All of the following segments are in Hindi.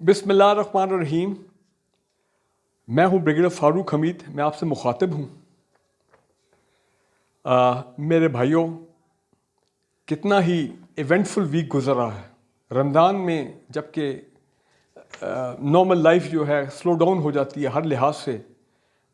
बिस्मिल्लाहिर्रहमानिर्रहीम। मैं हूँ ब्रिगेडियर फ़ारूक हमीद। मैं आपसे मुखातिब हूँ। मेरे भाइयों, कितना ही इवेंटफुल वीक गुज़र रहा है रमज़ान में, जबकि नॉर्मल लाइफ जो है स्लो डाउन हो जाती है हर लिहाज से,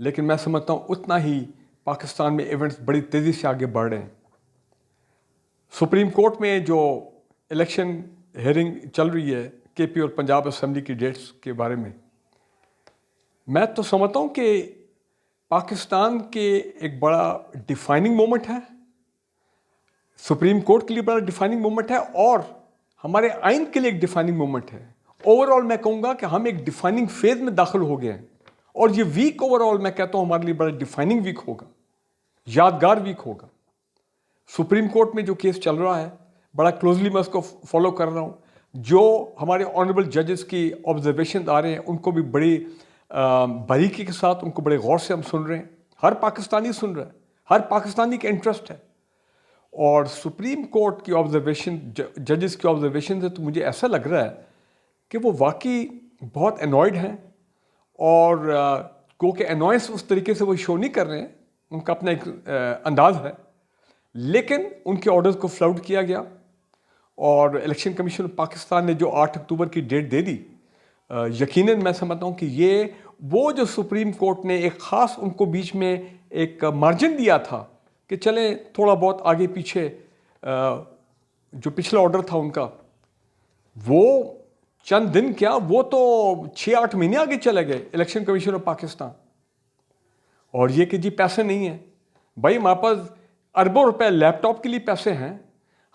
लेकिन मैं समझता हूँ उतना ही पाकिस्तान में इवेंट्स बड़ी तेज़ी से आगे बढ़ रहे हैं। सुप्रीम कोर्ट में जो इलेक्शन हेयरिंग चल रही है केपी और पंजाब असेंबली की डेट्स के बारे में, मैं तो समझता हूँ कि पाकिस्तान के एक बड़ा डिफाइनिंग मोमेंट है, सुप्रीम कोर्ट के लिए बड़ा डिफाइनिंग मोमेंट है और हमारे आइन के लिए एक डिफाइनिंग मोमेंट है। ओवरऑल मैं कहूँगा कि हम एक डिफाइनिंग फेज में दाखिल हो गए हैं और ये वीक ओवरऑल मैं कहता हूँ हमारे लिए बड़ा डिफाइनिंग वीक होगा, यादगार वीक होगा। सुप्रीम कोर्ट में जो केस चल रहा है बड़ा क्लोजली मैं उसको फॉलो कर रहा हूँ। जो हमारे ऑनरेबल जजेस की ऑब्जर्वेशन आ रहे हैं उनको भी बड़ी बारीकी के साथ, उनको बड़े गौर से हम सुन रहे हैं। हर पाकिस्तानी सुन रहा है, हर पाकिस्तानी का इंटरेस्ट है। और सुप्रीम कोर्ट की ऑब्जर्वेशन, जजेस की ऑब्जर्वेशन से तो मुझे ऐसा लग रहा है कि वो वाकई बहुत एनॉयड हैं और क्योंकि एनॉयंस उस तरीके से वो शो नहीं कर रहे हैं, उनका अपना एक अंदाज है, लेकिन उनके ऑर्डर्स को फ्लाउट किया गया और इलेक्शन कमीशन पाकिस्तान ने जो 8 अक्टूबर की डेट दे दी, यकीनन मैं समझता हूँ कि ये वो जो सुप्रीम कोर्ट ने एक ख़ास उनको बीच में एक मार्जिन दिया था कि चलें थोड़ा बहुत आगे पीछे, जो पिछला ऑर्डर था उनका, वो चंद दिन क्या, वो तो 6-8 महीने आगे चले गए इलेक्शन कमीशन ऑफ पाकिस्तान। और ये कि जी पैसे नहीं हैं, भाई हमारे पास अरबों रुपए लैपटॉप के लिए पैसे हैं,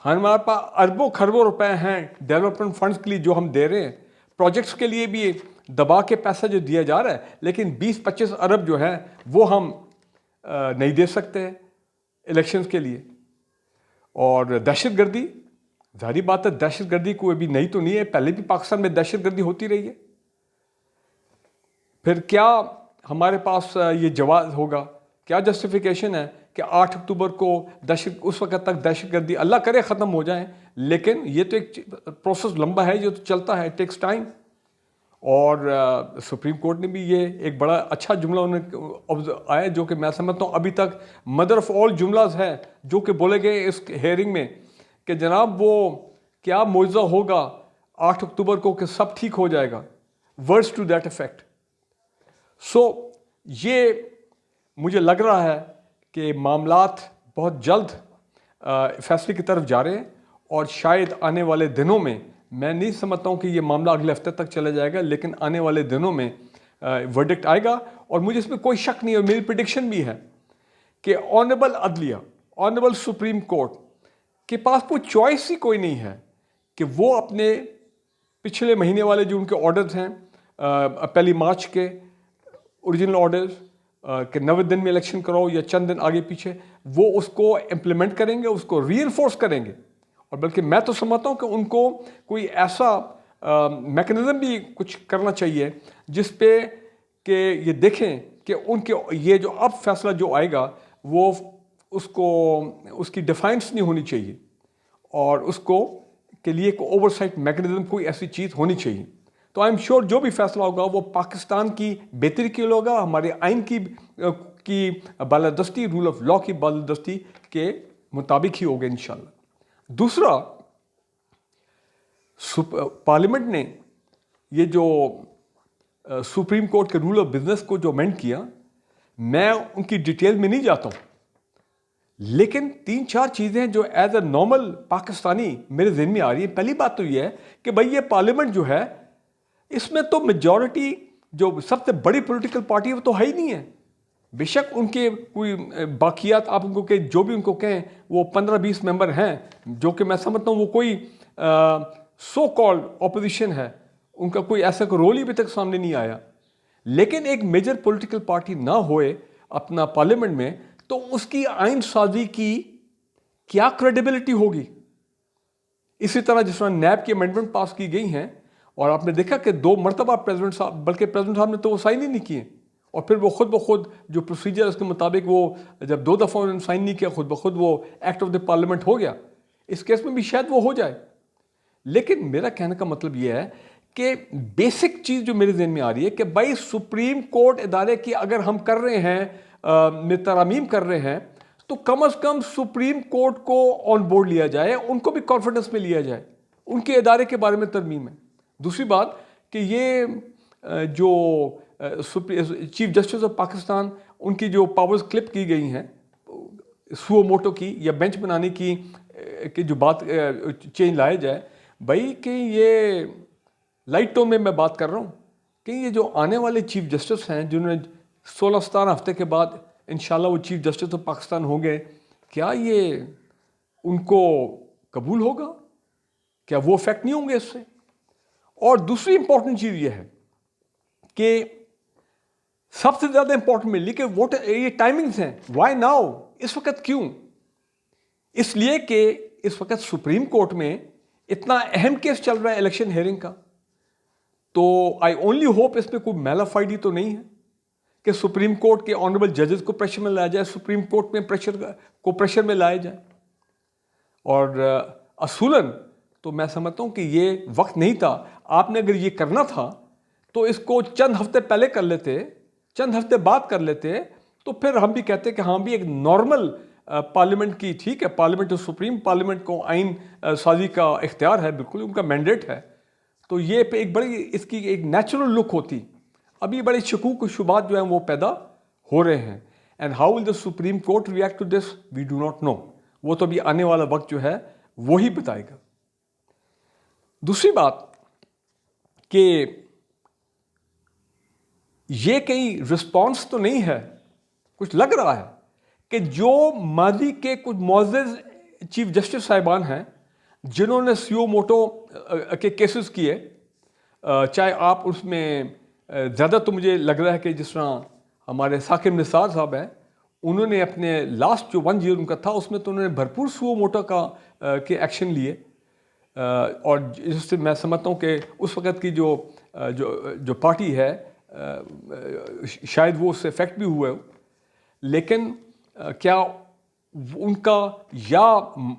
हमारे पास अरबों खरबों रुपए हैं डेवलपमेंट फंड्स के लिए जो हम दे रहे हैं, प्रोजेक्ट्स के लिए भी दबा के पैसा जो दिया जा रहा है, लेकिन 20-25 अरब जो है वो हम नहीं दे सकते इलेक्शंस के लिए। और दहशतगर्दी, जाहिर बात है दहशतगर्दी कोई भी नई तो नहीं है, पहले भी पाकिस्तान में दहशतगर्दी होती रही है। फिर क्या हमारे पास ये जवाब होगा, क्या जस्टिफिकेशन है कि 8 अक्टूबर को उस वक्त तक दहशतगर्दी अल्लाह करे ख़त्म हो जाए, लेकिन ये तो एक प्रोसेस लंबा है जो तो चलता है, टेक्स टाइम। और सुप्रीम कोर्ट ने भी ये एक बड़ा अच्छा जुमला उन्हें आया जो कि मैं समझता हूँ अभी तक मदर ऑफ ऑल जुमलाज है जो कि बोले गए इस हेयरिंग में कि जनाब वो क्या मुआवजा होगा 8 अक्टूबर को कि सब ठीक हो जाएगा, वर्ड्स टू दैट इफेक्ट। सो ये मुझे लग रहा है कि मामलात बहुत जल्द फैसले की तरफ जा रहे हैं और शायद आने वाले दिनों में, मैं नहीं समझता हूँ कि ये मामला अगले हफ्ते तक चला जाएगा, लेकिन आने वाले दिनों में वर्डिक्ट आएगा। और मुझे इसमें कोई शक नहीं है, मेरी प्रेडिक्शन भी है कि ऑनरेबल अदलिया, ऑनरेबल सुप्रीम कोर्ट के पास कोई चॉइस ही कोई नहीं है कि वो अपने पिछले महीने वाले जो उनके ऑर्डर्स हैं, पहली मार्च के ओरिजिनल ऑर्डर्स कि 90 दिन में इलेक्शन कराओ या चंद दिन आगे पीछे, वो उसको इम्प्लीमेंट करेंगे, उसको रीइंफोर्स करेंगे। और बल्कि मैं तो समझता हूँ कि उनको कोई ऐसा मैकेनिज्म भी कुछ करना चाहिए जिस पे कि ये देखें कि उनके ये जो अब फैसला जो आएगा वो उसको उसकी डिफाइंस नहीं होनी चाहिए और उसको के लिए कोई ओवरसाइट मैकेनिज्म कोई ऐसी चीज़ होनी चाहिए। तो आई एम श्योर जो भी फैसला होगा वो पाकिस्तान की बेहतरी के लिए होगा, हमारे आइन की बालादस्ती, रूल ऑफ लॉ की बालादस्ती के मुताबिक ही होगा इंशाल्लाह। दूसरा, पार्लियामेंट ने ये जो सुप्रीम कोर्ट के रूल ऑफ बिजनेस को जो अमेंड किया, मैं उनकी डिटेल में नहीं जाता हूँ, लेकिन 3-4 चीज़ें जो एज अ नॉर्मल पाकिस्तानी मेरे जहन में आ रही है। पहली बात तो ये है कि भाई ये पार्लियामेंट जो है इसमें तो मेजॉरिटी जो सबसे बड़ी पॉलिटिकल पार्टी है वो तो है ही नहीं है। बेशक उनके कोई बाकियात आप उनको कहें, जो भी उनको कहें, वो 15-20 मेंबर हैं जो कि मैं समझता हूँ वो कोई सो कॉल्ड ऑपोजिशन है, उनका कोई ऐसा कोई रोल ही अभी तक सामने नहीं आया। लेकिन एक मेजर पॉलिटिकल पार्टी ना होए अपना पार्लियामेंट में तो उसकी आइन साजी की क्या क्रेडिबिलिटी होगी। इसी तरह जिस तरह नैब की अमेंडमेंट पास की गई हैं और आपने देखा कि 2 मरतबा प्रेसिडेंट साहब, बल्कि प्रेसिडेंट साहब ने तो वो साइन ही नहीं किए, और फिर वो खुद ब खुद जो प्रोसीजर उसके मुताबिक वो जब 2 दफ़ा उन्होंने साइन नहीं किया, खुद ब खुद वो एक्ट ऑफ द पार्लियामेंट हो गया। इस केस में भी शायद वो हो जाए। लेकिन मेरा कहने का मतलब ये है कि बेसिक चीज़ जो मेरे जहन में आ रही है कि भाई सुप्रीम कोर्ट इदारे की अगर हम कर रहे हैं में तरमीम कर रहे हैं, तो कम अज़ कम सुप्रीम कोर्ट को ऑन बोर्ड लिया जाए, उनको भी कॉन्फिडेंस में लिया जाए, उनके इदारे के बारे में तरमीम है। दूसरी बात कि ये जो चीफ जस्टिस ऑफ पाकिस्तान, उनकी जो पावर्स क्लिप की गई हैं सुओ मोटो की या बेंच बनाने की कि जो बात चेंज लाया जाए, भाई कि ये लाइट टोन में मैं बात कर रहा हूँ कि ये जो आने वाले चीफ जस्टिस हैं जिन्होंने 16-17 हफ्ते के बाद इंशाल्लाह वो चीफ जस्टिस ऑफ पाकिस्तान होंगे, क्या ये उनको कबूल होगा? क्या वो इफेक्ट नहीं होंगे इससे? और दूसरी इंपॉर्टेंट चीज़ ये है कि सबसे ज़्यादा इंपॉर्टेंट मिली कि वोट ये टाइमिंग्स हैं। Why now? इस वक्त क्यों? इसलिए कि इस वक्त सुप्रीम कोर्ट में इतना अहम केस चल रहा है इलेक्शन हेयरिंग का। तो आई ओनली होप इसमें कोई मैलाफाइडी तो नहीं है कि सुप्रीम कोर्ट के ऑनरेबल जजेस को प्रेशर में लाया जाए, सुप्रीम कोर्ट में प्रेशर में लाया जाए। और असूलन तो मैं समझता हूँ कि ये वक्त नहीं था। आपने अगर ये करना था तो इसको चंद हफ्ते पहले कर लेते, चंद हफ्ते बाद कर लेते, तो फिर हम भी कहते कि हाँ भी एक नॉर्मल पार्लियामेंट की, ठीक है, पार्लियामेंट सुप्रीम पार्लियामेंट को आइन साजी का इख्तियार है, बिल्कुल उनका मैंडेट है, तो ये पे एक बड़ी इसकी एक नेचुरल लुक होती। अभी बड़े शकूक शुबात जो हैं वो पैदा हो रहे हैं। And how will the Supreme Court react to this, we do not know. वो तो अभी आने वाला वक्त जो है वो ही बताएगा। दूसरी बात कि ये कहीं रिस्पॉन्स तो नहीं है, कुछ लग रहा है कि जो मादी के कुछ मुअज़्ज़ज़ चीफ जस्टिस साहिबान हैं जिन्होंने सुओ मोटो के केसेस किए, चाहे आप उसमें ज़्यादा तो मुझे लग रहा है कि जिस तरह हमारे साकिब निसार साहब हैं, उन्होंने अपने लास्ट जो 1 ईयर उनका था उसमें तो उन्होंने भरपूर सुओ मोटो का के एक्शन लिए, और जिससे मैं समझता हूँ कि उस वक़्त की जो जो जो पार्टी है शायद वो उससे इफेक्ट भी हुआ हो। लेकिन क्या उनका या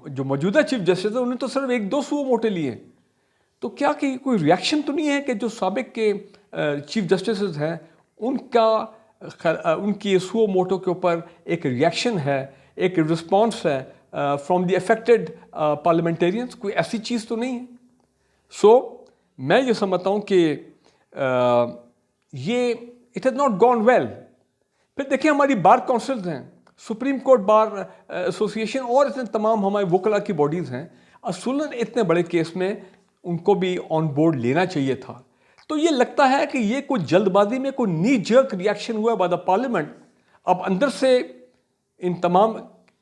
जो मौजूदा चीफ जस्टिस है उन्होंने तो सिर्फ 1-2 सुओ मोटे लिए, तो क्या कि कोई रिएक्शन तो नहीं है कि जो साबिक के चीफ जस्टिस हैं उनकी सुओ मोटो के ऊपर एक रिएक्शन है, एक रिस्पॉन्स है फ्रॉम द अफेक्टेड पार्लियामेंटेरियंस? कोई ऐसी चीज़ तो नहीं है। सो मैं ये समझता हूँ कि ये it has not gone well. फिर देखिए हमारी बार काउंसिल्स हैं, सुप्रीम कोर्ट बार एसोसिएशन और इतने तमाम हमारे वकला की बॉडीज़ हैं, असूलन इतने बड़े केस में उनको भी ऑन बोर्ड लेना चाहिए था। तो ये लगता है कि ये कोई जल्दबाजी में कोई नी जर्क रिएक्शन हुआ बाय द पार्लियामेंट। अब अंदर से इन तमाम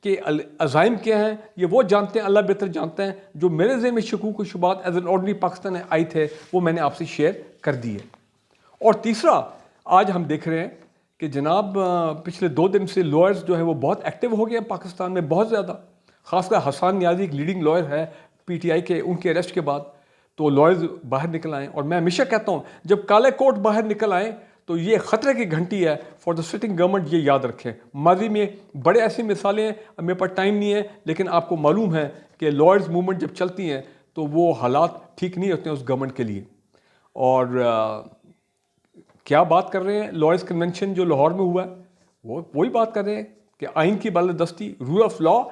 के अज़ाइम क्या हैं ये वो जानते हैं, अल्लाह बेहतर जानते हैं। जो मेरे ज़हन में शकूक शुबात एज एन ऑर्डनरी पाकिस्तान आए थे वो मैंने आपसे शेयर कर दिए। और तीसरा, आज हम देख रहे हैं कि जनाब पिछले 2 दिन से लॉयर्स जो है वो बहुत एक्टिव हो गए हैं पाकिस्तान में, बहुत ज़्यादा। ख़ासकर हसन नियाज़ी एक लीडिंग लॉयर है PTI के, उनके अरेस्ट के बाद तो लॉयर्स बाहर निकल आए। और मैं हमेशा कहता हूँ जब काले कोट बाहर निकल आए तो ये ख़तरे की घंटी है फॉर द सिटिंग गवर्नमेंट, ये याद रखें। माजी में बड़े ऐसी मिसालें हैं, मेरे पास टाइम नहीं है, लेकिन आपको मालूम है कि लॉयर्स मूवमेंट जब चलती हैं तो वो हालात ठीक नहीं होते हैं उस गवर्नमेंट के लिए। और क्या बात कर रहे हैं, लॉयर्स कन्वेंशन जो लाहौर में हुआ है वो वही बात कर रहे हैं कि आइन की बालादस्ती, रूल ऑफ लॉ।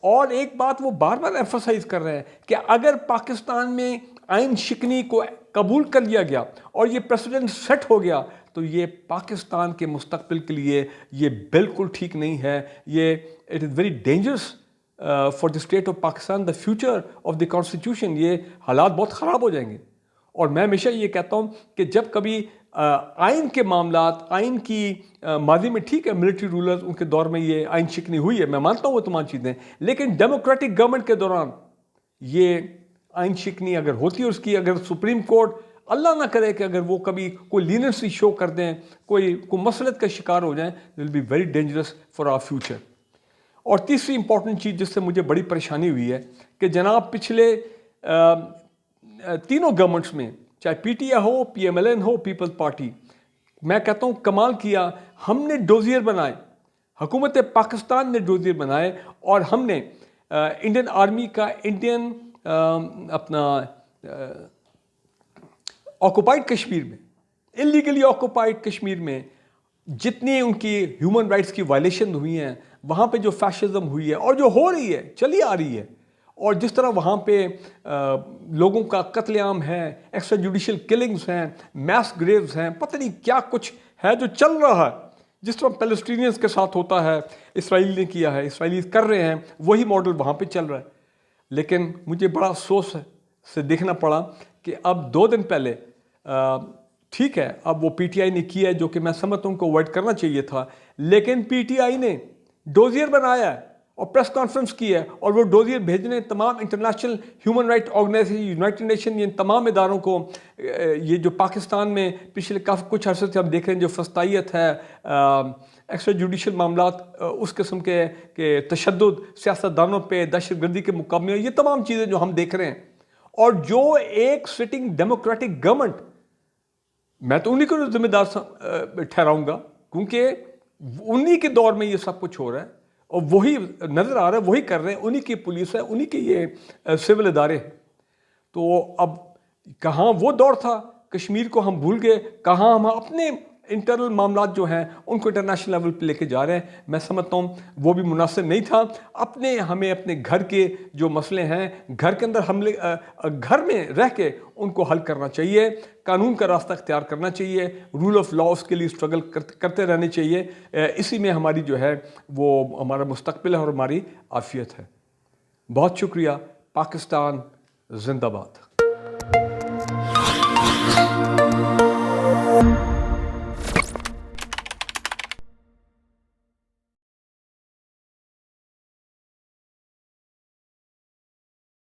और एक बात वो बार बार एम्फसाइज कर रहे हैं कि अगर पाकिस्तान में आइन शिकनी को कबूल कर लिया गया और ये प्रेसिडेंट सेट हो गया तो ये पाकिस्तान के मुस्तकबिल के लिए ये बिल्कुल ठीक नहीं है। ये it is very dangerous for the state of Pakistan, the future of the constitution. ये हालात बहुत ख़राब हो जाएंगे। और मैं हमेशा ये कहता हूँ कि जब कभी आइन के मामलात, आइन की माजी में ठीक है मिलिट्री रूलर्स उनके दौर में ये आइन शिकनी हुई है, मैं मानता हूँ वो तमाम चीज़ें, लेकिन डेमोक्रेटिक गवर्नमेंट के दौरान ये आइन शिकनी अगर होती है उसकी, अगर सुप्रीम कोर्ट अल्लाह ना करे कि अगर वो कभी कोई लीनियंसी शो कर दें, कोई मसलत का शिकार हो जाएं, will be very dangerous for our future. और तीसरी इंपॉर्टेंट चीज़ जिससे मुझे बड़ी परेशानी हुई है कि जनाब पिछले तीनों गवर्नमेंट्स में, चाहे PTI हो, PMLN हो, पीपल्स पार्टी, मैं कहता हूँ कमाल किया। हमने डोजियर बनाए, हुकूमत पाकिस्तान ने डोजियर बनाए, और हमने इंडियन आर्मी का, इंडियन अपना ऑक्युपाइड कश्मीर में, इलीगली ऑक्युपाइड कश्मीर में जितनी उनकी ह्यूमन राइट्स की वायलेशन हुई हैं, वहाँ पे जो फैशिज्म हुई है और जो हो रही है, चली आ रही है, और जिस तरह वहाँ पे लोगों का कत्लेआम है, एक्स्ट्रा जुडिशियल किलिंग्स हैं, मैस ग्रेव्स हैं, पता नहीं क्या कुछ है जो चल रहा है, जिस तरह पैलेस्टीनियंस के साथ होता है, इसराइल ने किया है, इसराइली कर रहे हैं, वही मॉडल वहाँ पे चल रहा है। लेकिन मुझे बड़ा अफसोस से देखना पड़ा कि अब 2 दिन पहले ठीक है, अब वो पीटीआई ने किया है, जो कि मैं समझता हूँ उनको अवॉइड करना चाहिए था, लेकिन पीटीआई ने डोजियर बनाया है और प्रेस कॉन्फ्रेंस की है, और वो डोजियर भेजने तमाम international human right organization, united nation, ये तमाम इदारों को, ये जो पाकिस्तान में पिछले काफ़ी कुछ अरसे से हम देख रहे हैं जो फस्तायत है, एक्स्ट्रा जुडिशल मामलात, उस किस्म के तशद्दुद सियासतदानों पे, दहशतगर्दी के मुकाबले, ये तमाम चीज़ें जो हम देख रहे हैं, और जो एक सिटिंग डेमोक्रेटिक गवर्नमेंट, मैं तो उन्हीं को जिम्मेदार ठहराऊंगा, क्योंकि उन्हीं के दौर में ये सब कुछ हो रहा है और वही नज़र आ रहा है, वही कर रहे हैं, उन्हीं की पुलिस है, उन्हीं के ये सिविल इदारे हैं। तो अब कहाँ वो दौर था, कश्मीर को हम भूल गए, कहाँ हम अपने इंटरनल मामलात जो हैं उनको इंटरनेशनल लेवल पे लेके जा रहे हैं। मैं समझता हूँ वो भी मुनासिब नहीं था। हमें अपने घर के जो मसले हैं, घर के अंदर घर में रह के उनको हल करना चाहिए, कानून का रास्ता इख्तियार करना चाहिए, रूल ऑफ लॉ के लिए स्ट्रगल करते रहने चाहिए। इसी में हमारी जो है वो हमारा मुस्तकबिल है और हमारी आफियत है। बहुत शुक्रिया। पाकिस्तान जिंदाबाद।